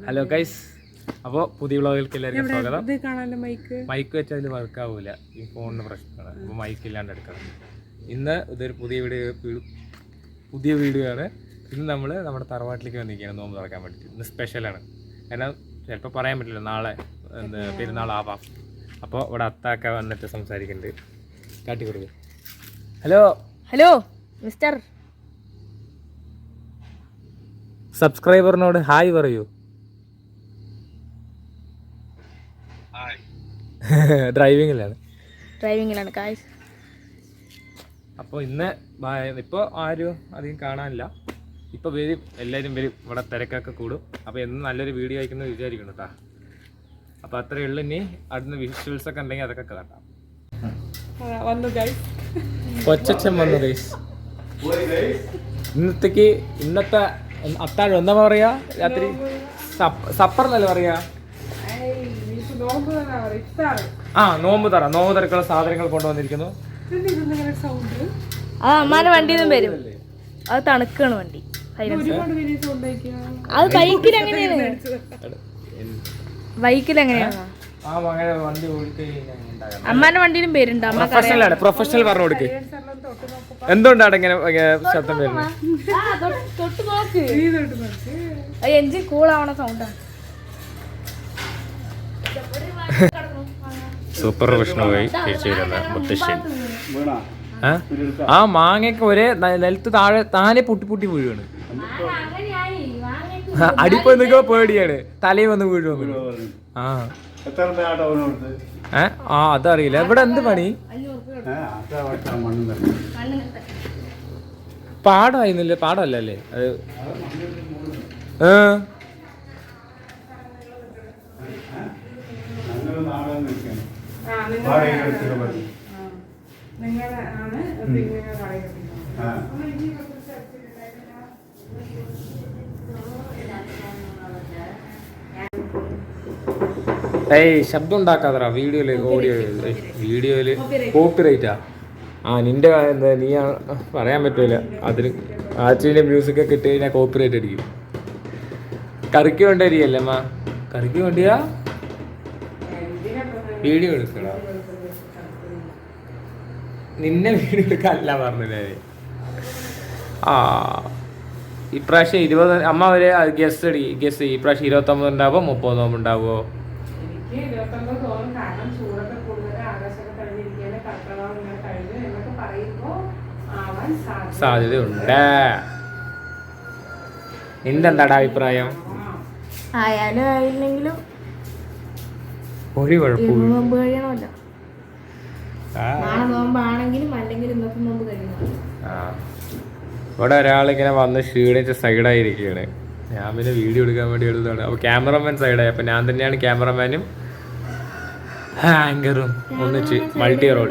Hello guys, അപ്പോൾ പുതിയ വ്ളോഗിലേക്ക് എല്ലാവർക്കും സ്വാഗതം. മൈക്ക് വെച്ചാൽ അതിൽ വർക്ക് ആവൂല, ഈ ഫോണിന് പ്രശ്നമാണ്. അപ്പോൾ മൈക്ക് ഇല്ലാണ്ട് എടുക്കണം. ഇന്ന് ഇതൊരു പുതിയ വീഡിയോ ആണ്. ഇന്ന് നമ്മൾ നമ്മുടെ തറവാട്ടിലേക്ക് വന്നിരിക്കുകയാണ് നോമ്പ് തുറക്കാൻ വേണ്ടിയിട്ട്. ഇന്ന് സ്പെഷ്യലാണ്. കാരണം ചിലപ്പോൾ പറയാൻ പറ്റില്ല, നാളെ പെരുന്നാളാവാം. അപ്പോൾ ഇവിടെ അത്താക്ക വന്നിട്ട് സംസാരിക്കുന്നുണ്ട്. കാട്ടിക്കൊടുക്കും. ഹലോ ഹലോ മിസ്റ്റർ സബ്സ്ക്രൈബറിനോട് ഹായ് പറയൂ. ഡ്രൈവിങ്ങിലാണ് ഗായ്സ്. അപ്പോൾ ഇന്ന് ഇപ്പോൾ ആരും അധികം കാണാനില്ല. ഇപ്പോൾ വരും, എല്ലാവരും വരും. ഇവിടെ തിരക്കൊക്കെ കൂടും. അപ്പോൾ എന്ന് നല്ലൊരു വീഡിയോ അയക്കുന്നത് വിചാരിക്കണം കേട്ടോ. അപ്പോൾ അത്രയേ ഉള്ളൂ. ഇനി അടുത്ത വിഷ്വൽസ് ഒക്കെ ഉണ്ടെങ്കിൽ അതൊക്കെ കേട്ടാം. കൊച്ചച്ഛൻ വന്നു ഗൈസ്. ഇന്നത്തെ അത്താഴം എന്താ പറയാ? രാത്രി സപ്പർ എന്നല്ലേ പറയാ? നോമ്പ് തുറക്കുള്ള സാധനങ്ങൾ കൊണ്ടുവന്നിരിക്കുന്നു. അമ്മാന്റെ വണ്ടിയിൽ നിന്നും വരും. അത് തണുക്കാണ് വണ്ടി. അത് ബൈക്കിൽ എങ്ങനെയാണ്? അമ്മാന്റെ വണ്ടിയിലും പേരുണ്ട്. പ്രൊഫഷണൽ പറഞ്ഞു കൊടുക്ക്. എന്തുകൊണ്ടാണ് ഇങ്ങനെ ശബ്ദം വരുന്നത്? എഞ്ചിൻ കൂളാവണ സൗണ്ടാണ്. സൂപ്പർ വിഷ്ണുവായി മുത്തശ്ശൻ. ആ മാങ്ങയൊക്കെ ഒരേ നിലത്ത് താനെ പൊട്ടി വീഴുവാണ്. അടിപ്പോ നിൽക്കുമ്പോ പേടിയാണ്, തലയിൽ വന്ന് വീഴുവന്നു. അതറിയില്ല. ഇവിടെ എന്ത് പണി? പാടമായിരുന്നില്ലേ? പാടമല്ലേ അത്? ശബ്ദം ഉണ്ടാക്കാതറാ വീഡിയോയില് കോപ്പിറൈറ്റാ. നിന്റെ നീ പറയാൻ പറ്റൂല. അതിന് ആക്ച്വലി മ്യൂസിക് ഒക്കെ ഇട്ട് കഴിഞ്ഞാൽ കോപ്പിറൈറ്റ് അടിക്കും. കറിക്ക് വേണ്ട അരിയല്ലേ അമ്മ? കറിക്ക് വേണ്ടിയാ വീഡിയോ എടുക്കണ? നിന്നെ വീഡിയോ എടുക്കാനല്ല പറഞ്ഞില്ലേ? ഇപ്രാവശ്യം 20 അമ്മ വരെ ഗസ് ഈ പ്രാവശ്യം 29 ഉണ്ടാവോ 30 നോമ്പ് ഉണ്ടാവോ? സാധ്യതയുണ്ട്. നിന്റെ എന്താടാ അഭിപ്രായം? ആയാലും ആയില്ലെങ്കിലും ഒരു കുഴപ്പമില്ല. ഇവിടെ ഒരാളിങ്ങനെ വന്ന് ക്ഷീണിച്ച് സൈഡായിരിക്കുകയാണ്. ഞാൻ പിന്നെ വീഡിയോ എടുക്കാൻ വേണ്ടി എടുത്തതാണ്. അപ്പോൾ ക്യാമറമാൻ സൈഡായി. അപ്പോൾ ഞാൻ തന്നെയാണ് ക്യാമറമാനും ആങ്കറും ഒന്നിച്ച് മൾട്ടി റോൾ.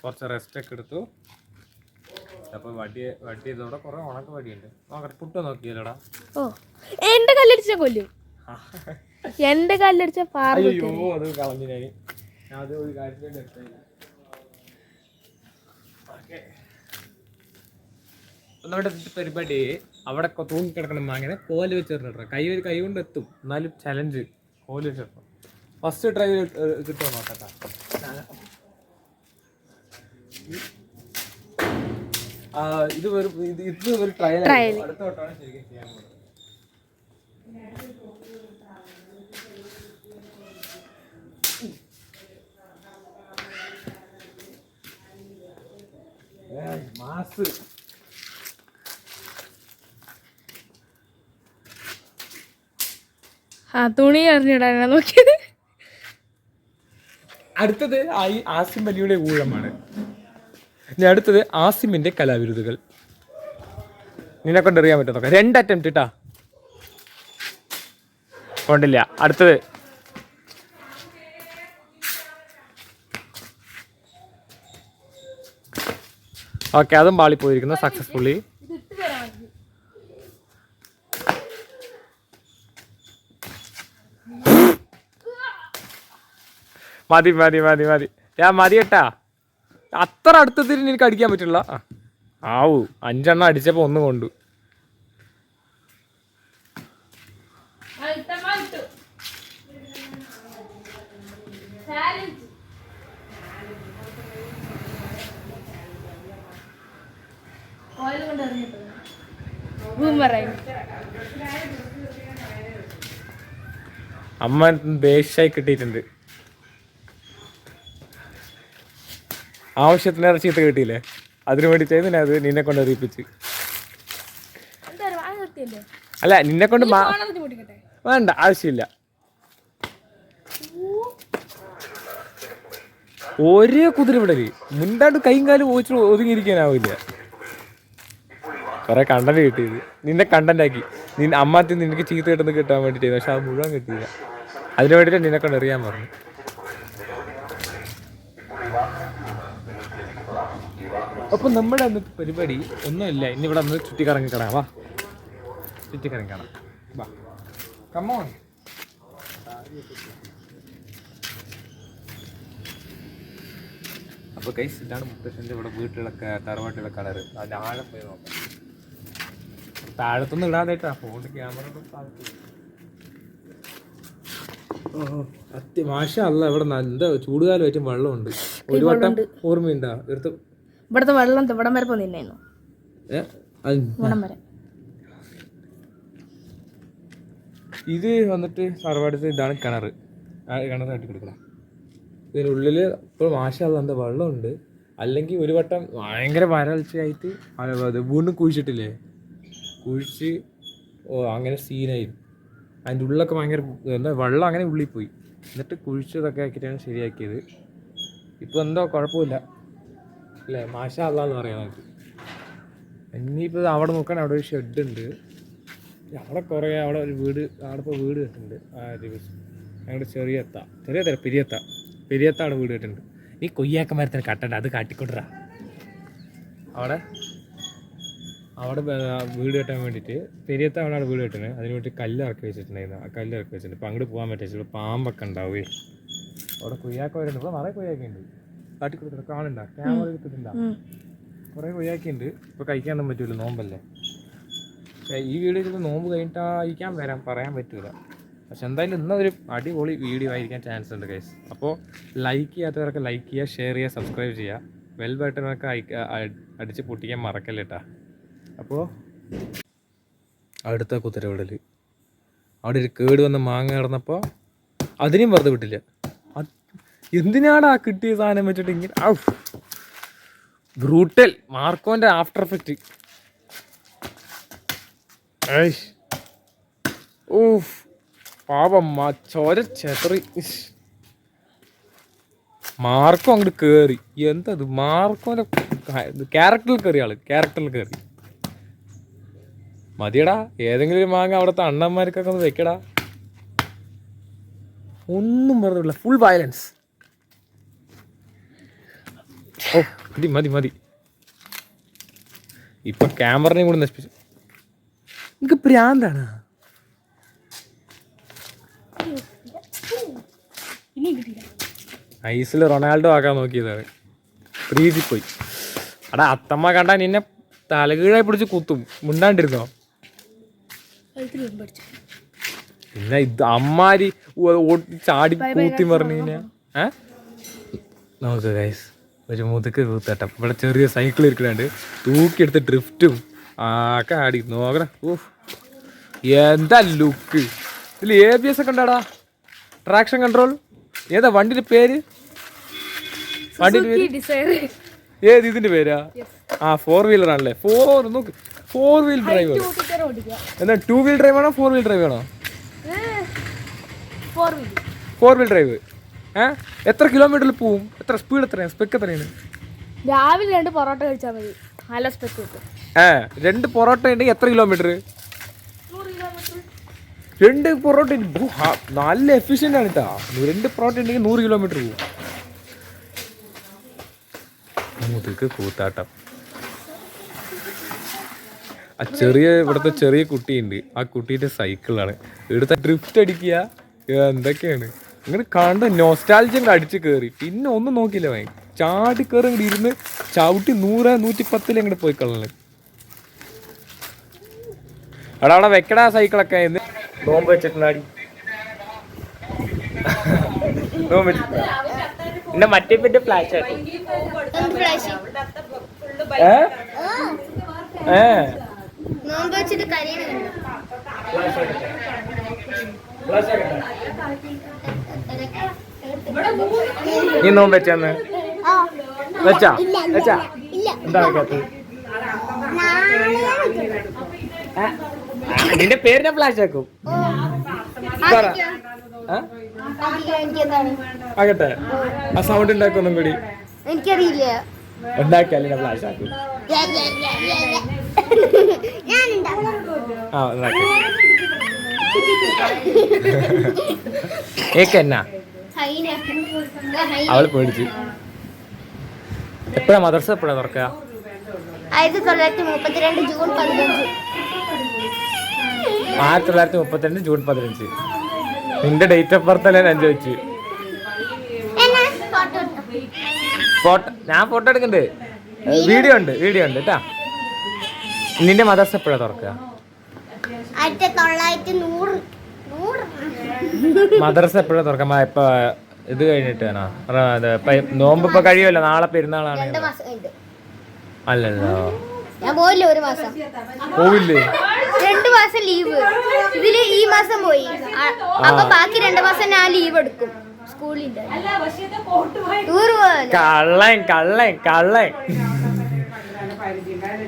കുറച്ച് റെസ്റ്റ് ഒക്കെ എടുത്തു. അപ്പോൾ വട്ടിയതോടെ കുറെ ഉണക്ക വടിയുണ്ട്. നോക്കട്ടെ, പുട്ട് നോക്കിയല്ലോടാ. എന്റെ കല്ലടിച്ച കൊല്ലും. എന്റെ കല്ലടിച്ച അയ്യോ അത് കളഞ്ഞു. ഞാൻ അത് ഒരു കാര്യത്തിന് എടുത്തില്ല. നമ്മുടെ പരിപാടി അവിടെ തൂങ്ങിക്കിടക്കണം. അങ്ങനെ കോല് വെച്ചിട്ടുണ്ട്. കൈ കൊണ്ട് എത്തും, എന്നാലും ചലഞ്ച് കോല് വെച്ചിടണം. ഫസ്റ്റ് ട്രൈ കിട്ടുമോ നോക്കട്ടെ. ഇത് ഒരു ട്രയൽ. അടുത്ത വട്ടമാണ് ശരിക്കും ചെയ്യാൻ പോകുന്നത്. മാസ് തുണി അറിഞ്ഞിടാനാ നോക്കിയത്. അടുത്തത് ആസിം അലിയുടെ ഊഴമാണ്. ഇനി അടുത്തത് ആസിമിന്റെ കലാവിരുതുകൾ. നിന്നെ കൊണ്ട് അറിയാൻ പറ്റും. 2 അറ്റംപ്റ്റ് ഇട്ടാ കൊണ്ടില്ല. അടുത്തത് ഓക്കെ, അതും പാളിപ്പോയിരിക്കുന്നു സക്സസ്ഫുള്ളി. മതി മതി മതി മതി. ഞാൻ മതി കേട്ടാ. അത്ര അടുത്തത്തിൽ എനിക്ക് അടിക്കാൻ പറ്റില്ല. ആവൂ 5 എണ്ണം അടിച്ചപ്പോൾ 1 കൊണ്ടു. അമ്മ ദേഷ്യായി കിട്ടിയിട്ടുണ്ട്. ആവശ്യത്തിനേറെ ചീത്ത കിട്ടിയില്ലേ, അതിനു വേണ്ടി ചെയ്ത് അത് നിന്നെ കൊണ്ട് അറിയിപ്പിച്ച്. അല്ല നിന്നെ കൊണ്ട് വേണ്ട, ആവശ്യമില്ല. ഒരേ കുതിര വിടല് മുണ്ടാണ്ട് കൈയും കാലും ഓച്ച് ഒതുങ്ങിയിരിക്കാനാവില്ല. കുറെ കണ്ടന്റ് കിട്ടിയത് നിന്നെ കണ്ടന്റാക്കി. അമ്മാത്തി നിനക്ക് ചീത്ത കിട്ടുന്നത് കിട്ടാൻ വേണ്ടിയിട്ട്, പക്ഷെ അത് മുഴുവൻ കിട്ടിയില്ല. അതിനു വേണ്ടിയിട്ട് നിന്നെ കൊണ്ട് അറിയാൻ പറഞ്ഞു. അപ്പൊ നമ്മുടെ അന്നത്തെ പരിപാടി ഒന്നുമില്ല. ഇനി ഇവിടെ ഒന്ന് ചുറ്റിക്കറങ്ങി കാണാം. വാ, ചുറ്റിക്കറങ്ങി കാണാം. വാ, കമ്മോൺ. അപ്പൊ കൈസ്, ഇതാണ് മുത്തശ്ശൻ്റെ ഇവിടെ വീട്ടിലൊക്കെ തറവാട്ടിലെ കളറ്. അതിൻ്റെ ആഴം പോയി നോക്കാം. താഴത്തൊന്നും ഇടാതായിട്ടാ ഫോണിൽ ക്യാമറ താഴത്ത്. മാഷാ അല്ല, ഇവിടെ നല്ല ചൂടുകാലമായിട്ടും വെള്ളമുണ്ട്. ഒരു വട്ടം ഓർമ്മയുണ്ടാ എടുത്ത് ഇവിടുത്തെ വെള്ളം ഇവിടം വരെ പോന്നിരുന്നു. ഇത് വന്നിട്ട് തറവാടത്ത് ഇതാണ് കിണറ്. കിണർ കാട്ടി കൊടുക്കണം. ഇതിനുള്ളിൽ ഇപ്പോൾ മാഷാ എന്താ വെള്ളമുണ്ട്. അല്ലെങ്കിൽ ഒരു വട്ടം ഭയങ്കര വരൾച്ചയായിട്ട് വീണ്ടും കുഴിച്ചിട്ടില്ലേ, കുഴിച്ച് അങ്ങനെ സീനായി. അതിൻ്റെ ഉള്ളിലൊക്കെ ഭയങ്കര എന്താ വെള്ളം അങ്ങനെ ഉള്ളിൽ പോയി. എന്നിട്ട് കുഴിച്ചതൊക്കെ ആക്കിയിട്ടാണ് ശരിയാക്കിയത്. ഇപ്പോൾ എന്തോ കുഴപ്പമില്ല അല്ലേ, മാഷാ അല്ലാന്ന് പറയാം നമുക്ക്. ഇനിയിപ്പോൾ അവിടെ നോക്കാൻ അവിടെ ഒരു ഷെഡ് ഉണ്ട്. അവിടെ കുറേ അവിടെ ഒരു വീട്, അവിടെ ഇപ്പോൾ വീട് കെട്ടുന്നുണ്ട്. ഞങ്ങളുടെ ചെറിയത്ത പെരിയത്താണ് വീട് കെട്ടുന്നുണ്ട്. നീ കൊയ്യാക്കന്മാരത്തിന് കട്ടണ്ട, അത് കാട്ടിക്കൊണ്ടിരാ. അവിടെ വീട് കെട്ടാൻ വേണ്ടിയിട്ട് പെരിയത്താണ് അവിടെ വീട് കെട്ടുന്നത്. അതിന് വേണ്ടി കല്ല് ഇറക്കി വെച്ചിട്ടുണ്ടായിരുന്നു. ആ കല്ല് ഇറക്കി വെച്ചിട്ടുണ്ട്. ഇപ്പം അങ്ങോട്ട് പോകാൻ പറ്റില്ല, പാമ്പൊക്കെ ഉണ്ടാവേ. അവിടെ കൊയ്യാക്ക വരുന്നുണ്ട്. ഇപ്പോൾ നിറയെ കൊയ്യാക്കുണ്ട്. കാട്ടിക്കൊടുത്തിട്ട് കാണുന്നുണ്ടോ, ക്യാമറ എടുത്തിട്ടുണ്ടോ? കുറേ കൊയ്യാക്കിയുണ്ട്. ഇപ്പോൾ കഴിക്കാനൊന്നും പറ്റില്ല, നോമ്പല്ലേ. ഈ വീഡിയോ ചെയ്ത് നോമ്പ് കഴിഞ്ഞിട്ടായിരിക്കാൻ പറയാൻ പറ്റില്ല. പക്ഷെ എന്തായാലും ഇന്നൊരു അടിപൊളി വീഡിയോ ആയിരിക്കാൻ ചാൻസ് ഉണ്ട് ഗൈസ്. അപ്പോൾ ലൈക്ക് ചെയ്യാത്തവരൊക്കെ ലൈക്ക് ചെയ്യുക, ഷെയർ ചെയ്യുക, സബ്സ്ക്രൈബ് ചെയ്യുക. ബെൽ ബട്ടണൊക്കെ അടിച്ച് പൊട്ടിക്കാൻ മറക്കല്ലേ കേട്ടാ. അപ്പോൾ അടുത്ത കുതിരവിടൽ അവിടെ ഒരു കേട് വന്ന മാങ്ങ കിടന്നപ്പോൾ അതിനെയും വെറുതെ വിട്ടില്ല. എന്തിനാടാ കിട്ടിയ സാധനം വെച്ചിട്ട് ഇങ്ങനെ ബ്രൂട്ടൽ മാർക്കോന്റെ ആഫ്റ്റർ എഫക്റ്റ്. ഓഫ് പാപം ചോര ചെതറി. മാർക്കോ അങ്ങോട്ട് കയറി. എന്തത് മാർക്കോന്റെ ക്യാരക്ടറിൽ കയറി. ക്യാരക്ടറിൽ കയറി. മതിയടാ, ഏതെങ്കിലും ഒരു മാങ്ങ അവിടുത്തെ അണ്ണന്മാർക്കൊക്കെ ഒന്ന് വെക്കടാ. ഒന്നും പറഞ്ഞില്ല, ഫുൾ വയലൻസ്. ഓ മതി. ഇപ്പൊ ക്യാമറയും കൂടെ നശിപ്പിച്ചു. എനിക്ക് പ്രാന്താണ്. ഐസിൽ റൊണാൾഡോ ആക്കാൻ നോക്കിയതാണ്, പ്രീതിപ്പോയി. അടാ അത്തമ്മ കണ്ടാ നിന്നെ തലകീഴായി പിടിച്ച് കുത്തും. മുണ്ടാണ്ടിരുന്നോ? പിന്നെ ഇത് അമ്മാരി ചാടി കൂത്തി പറഞ്ഞു കഴിഞ്ഞാ നമുക്ക് ഗൈസ് ഒരു മുതുക്ക് കൂത്തട്ടം. ഇവിടെ ചെറിയ സൈക്കിൾ ഇരിക്കണുണ്ട്, തൂക്കിയെടുത്ത് ഡ്രിഫ്റ്റും ഒക്കെ ആടി നോക്കണ. ഓഹ് എന്താ ലുക്ക്. ഇതിൽ ABS ഒക്കെ ഉണ്ടാടാ, ട്രാക്ഷൻ കൺട്രോൾ. ഏതാ വണ്ടിന്റെ പേര്? ഏത് ഇതിന്റെ പേരാ? 4 വീലർ ആണല്ലേ. 4 വീൽ ഡ്രൈവ്. എന്നാ 2 വീൽ ഡ്രൈവ് ആണോ 4 വീൽ ഡ്രൈവ് ആണോ? 4 വീൽ ഡ്രൈവ്. എത്ര കിലോമീറ്ററിൽ പോവും? എത്ര സ്പീഡ്? എത്രയാണ് സ്പെക്ക്? എത്രയാണ്? രാവിലെ 2 പൊറോട്ട കഴിച്ചാൽ മതി, നല്ല സ്പെക്ക് കിട്ടും. 2 പൊറോട്ട ഉണ്ടെങ്കിൽ എത്ര കിലോമീറ്റർ? 2 പൊറോട്ട നല്ല എഫിഷ്യന്റ് ആണ് കേട്ടാ. 2 പൊറോട്ട ഉണ്ടെങ്കിൽ 100 കിലോമീറ്റർ പോകും. മുതുക്ക് കൂത്താട്ടം. ആ ഇവിടുത്തെ ചെറിയ കുട്ടിയുണ്ട്, ആ കുട്ടീൻ്റെ സൈക്കിളാണ്. ഇവിടുത്തെ ഡ്രിഫ്റ്റ് അടിക്കുക എന്തൊക്കെയാണ്. അങ്ങനെ കണ്ട് നൊസ്റ്റാൾജിയ അടിച്ച് കയറി. പിന്നെ ഒന്നും നോക്കിയില്ല. ചാടിക്കയറി ഇങ്ങോട്ട് ഇരുന്ന് ചവിട്ടി 100 110 അങ്ങോട്ട് പോയി കളഞ്ഞു. അവിടെ അവിടെ വെക്കടാ സൈക്കിളൊക്കെ എന്ന് നോമ്പ് വെച്ചിട്ടുണ്ടാടി. നോമ്പ് വെച്ചിട്ടുണ്ടാ എന്റെ മറ്റേ പറ്റി ഫ്ലാഷ് ആയിട്ട് നീ നോമ്പ് വെച്ചന്ന് വെച്ചാ വെച്ചാ എന്താ വെക്കാത്ത നിന്റെ പേരിനെ ഫ്ലാഷ് ആക്കും പറ. ആകട്ടെ ആ സൗണ്ട് ഉണ്ടാക്കും ഒന്നും കൂടി. എനിക്കറിയില്ല. ഉണ്ടാക്കിയാലേ ഫ്ലാഷ് ആക്കും. ആ ഉണ്ടാക്കി ഏക്കെന്നാ അവള് പേടിച്ച്. എപ്പോഴാ മദർസ എപ്പോഴാ തുറക്കുക? 1932 ജൂൺ 15. 1932 ജൂൺ 15. നിന്റെ ഡേറ്റ് ഓഫ് ബർത്ത് അല്ലേ ഞാൻ ചോദിച്ചു. ഫോട്ടോ ഞാൻ ഫോട്ടോ എടുക്കണ്ട്. വീഡിയോ ഉണ്ട് കേട്ടാ. നിന്റെ മദർസ എപ്പോഴാ തുറക്കുക? 1900. മദർസ എപ്പോഴാ തുറക്കാം? ഇപ്പൊ ഇത് കഴിഞ്ഞിട്ട് വേണോ? നോമ്പ് ഇപ്പൊ കഴിയുമല്ലോ, നാളെ പെരുന്നാളാണ്. അല്ലല്ലോ ഞാൻ പോയില്ല, ഒരു മാസം പോവില്ലേ? 2 മാസം ലീവ്. ഇതില് ഈ മാസം പോയി, അപ്പൊ ബാക്കി 2 മാസം ഞാൻ ലീവ് എടുക്കും സ്കൂളിന്റെ.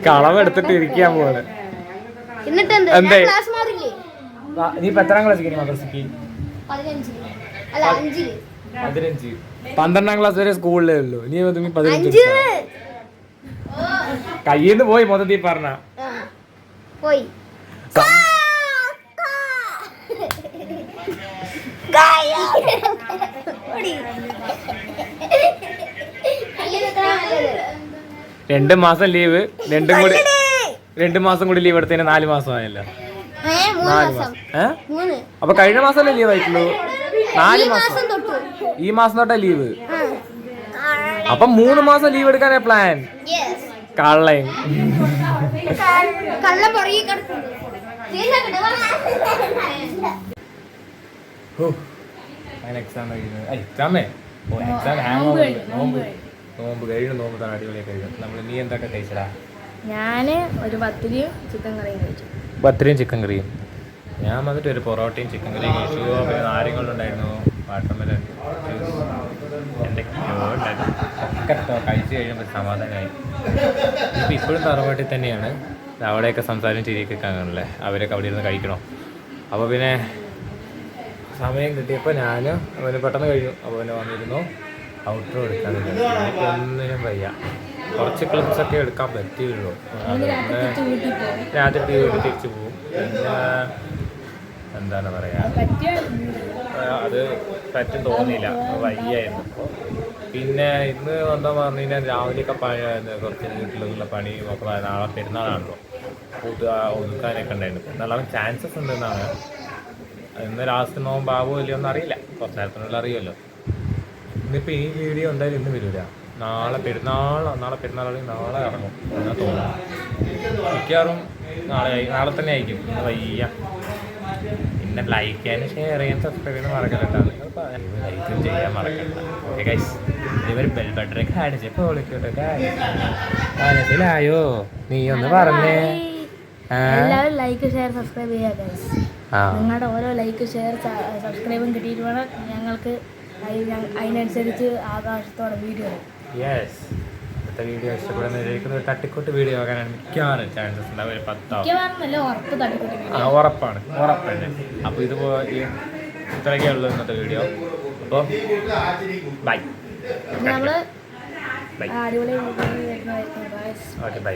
കളവെടുത്തിട്ട് ഇരിക്കാൻ പോലെ. എന്നിട്ട് എന്തേ ക്ലാസ് മാറില്ലേ? നീ ഇപ്പൊ എത്രാം ക്ലാസ് മദർസക്ക്? 15. അല്ല 5. 15. 12ാം ക്ലാസ് വരെ സ്കൂളിലേ ഉള്ളൂ. നീ 15 കയ്യിന്ന് പോയി മൊത്തത്തിൽ പറഞ്ഞ പോയി. രണ്ട് മാസം ലീവ്, 2 മാസം കൂടി ലീവ് എടുത്തതിന് 4 മാസമായല്ലോ. 4 മാസം. അപ്പൊ കഴിഞ്ഞ മാസമല്ലേ ലീവ് ആയിട്ടുള്ളൂ? 4 മാസം. ഈ മാസം തൊട്ടാ ലീവ്. അപ്പൊ 3 മാസം ലീവ് എടുക്കാനാ പ്ലാൻ. കള്ളൻ നോമ്പ് കഴിയും. നോമ്പ് അടിപൊളിയായി കഴിയും. നീ എന്തൊക്കെ കഴിച്ചടാ? ഞാന് ഒരു പത്തിരിയും ചിക്കൻ കറിയും കഴിച്ചു. പത്തിരിയും ചിക്കൻ കറിയും. ഞാൻ വന്നിട്ട് ഒരു പൊറോട്ടയും ചിക്കൻ കറിയും കഴിച്ചു. പിന്നെ നാരങ്ങളുണ്ടായിരുന്നു, വാട്ടർമെലൺ, എന്തൊക്കെയോ ഉണ്ടായിരുന്നു. ഒക്കെ കഴിച്ചു കഴിയുമ്പോൾ സമാധാനമായി. ഇപ്പം ഇപ്പോഴും തറവാട്ടിൽ തന്നെയാണ്. അവിടെയൊക്കെ സംസാരം ചിരിയൊക്കെ കാണണല്ലേ. അവരൊക്കെ അവിടെ ഇരുന്ന് കഴിക്കണോ. അപ്പോൾ പിന്നെ സമയം കിട്ടിയപ്പോൾ ഞാൻ അവന് പെട്ടെന്ന് കഴിഞ്ഞു. അപ്പോൾ അവന് വന്നിരുന്നു. ഔട്ടർ എടുക്കാൻ ഒന്നിനും വയ്യ. കുറച്ച് ക്ലിപ്സൊക്കെ എടുക്കാൻ പറ്റിയുള്ളൂ. രാത്രി വീട്ടിൽ തിരിച്ചു പോകും. പിന്നെ എന്താണ് പറയുക, അത് പറ്റും തോന്നിയില്ല, വയ്യായിരുന്നു. പിന്നെ ഇന്ന് എന്താ പറഞ്ഞു കഴിഞ്ഞാൽ രാവിലെയൊക്കെ കുറച്ച് വീട്ടിലുള്ള പണിയും ഒക്കെ നാളെ പെരുന്നാളാണല്ലോ, ഒതുക്കാനൊക്കെ ഉണ്ടായിരുന്നു. പെരുന്നാളാവാൻ ചാൻസസ് ഉണ്ടെന്നാണ്. ഇന്ന് ലാസ്റ്റ് നോമ്പാവോ ഇല്ലയോ എന്ന് അറിയില്ല. കുറച്ച് നേരത്തിനുള്ള അറിയുമല്ലോ. ഇന്നിപ്പോൾ ഈ വീഡിയോ എന്തായാലും ഇന്ന് വരില്ല. നാളെ പെരുന്നാളാണെങ്കിൽ നാളെ ഇറങ്ങും എന്നാ തോന്നുന്നു. മിക്കവാറും നാളെ തന്നെ ആയിരിക്കും. ഇന്ന് വയ്യ. പിന്നെ ലൈക്ക് ചെയ്യാനും ഷെയർ ചെയ്യാൻ സബ്സ്ക്രൈബ് ചെയ്യാൻ മറക്കലുണ്ടാവും. ലൈക്കും ചെയ്യാൻ മറക്കണ്ട. ഓക്കെ ഗൈസ്, ഇവർ ബെൽ ബട്ടനൊക്കെ അടിച്ചപ്പോൾ വിളിക്കട്ടെ. മനസ്സിലായോ? നീ ഒന്ന് പറഞ്ഞേ. എല്ലാവരും ലൈക്ക് ഷെയർ സബ്സ്ക്രൈബ് ചെയ്യുക ഗൈസ്. നിങ്ങളുടെ ഓരോ ലൈക്ക് ഷെയർ സബ്സ്ക്രൈബും കിട്ടിയിട്ട് വേണം ഞങ്ങൾക്ക് അതിനനുസരിച്ച് ആകാശത്തോടെ വീഡിയോ. യെസ്, ഇന്നത്തെ വീഡിയോ ഇഷ്ടപ്പെടുന്ന ഒരു തട്ടിക്കൂട്ട് വീഡിയോ ആകാനാണ് മിക്കവാറും ചാൻസസ് ഉണ്ടാവും. ഒരു 10 ഉറപ്പാണ്. അപ്പോൾ ഇത്രയൊക്കെ ഉള്ളൂ ഇന്നത്തെ വീഡിയോ. അപ്പോൾ ബൈ. നമ്മൾ ബൈ. അടിപൊളി ഓക്കെ, ബൈ.